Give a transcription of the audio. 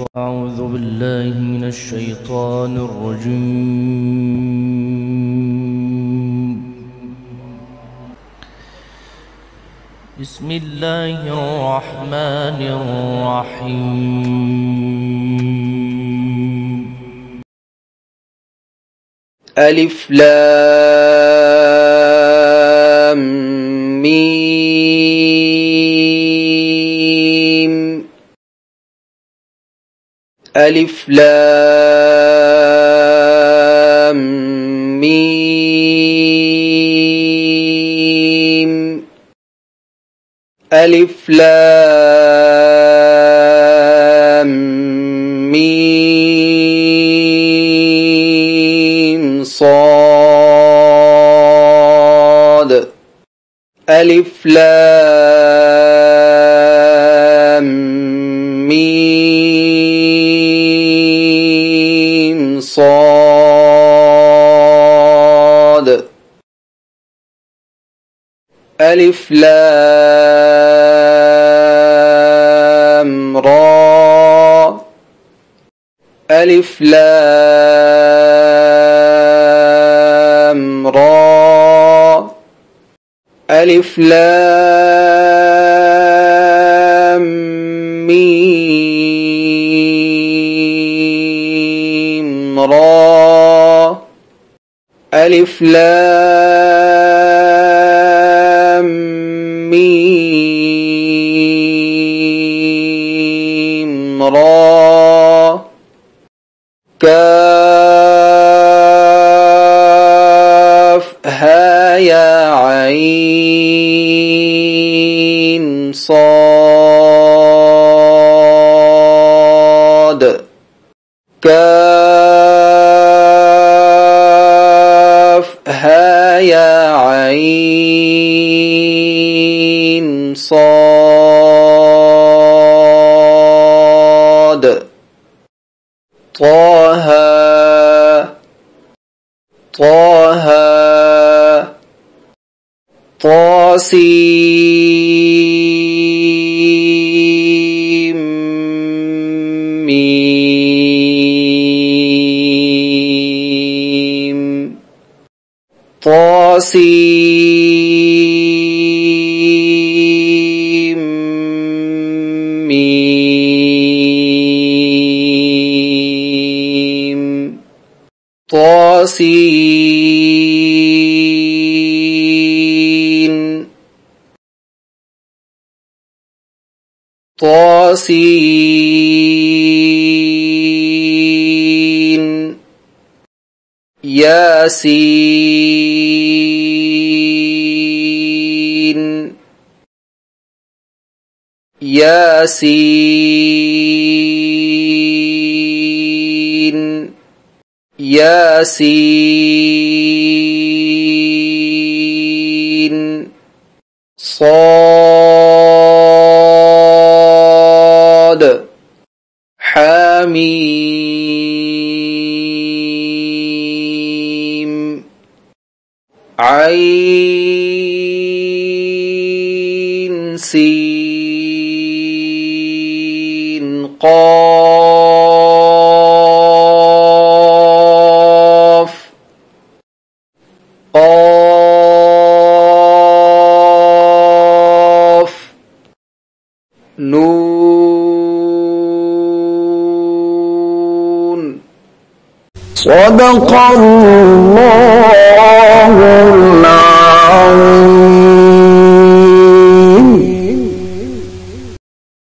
أعوذ بالله من الشيطان الرجيم. بسم الله الرحمن الرحيم. ألف لام ميم. ألف لام ميم. ألف لام ميم صاد. ألف لام ميم صاد. ألف لام را. ألف لام را. ألف لام ميم را. ألف لام ميم را. كاف ها يا عين صاد. كاف ها يا عين صاد. طه طه طاسيم ميم. طاسيم ميم. طاسين. طاسين. ياسين. ياسين. ياسين. صاد. حميم. عين سين قاف. قاف. نون. صدق الله.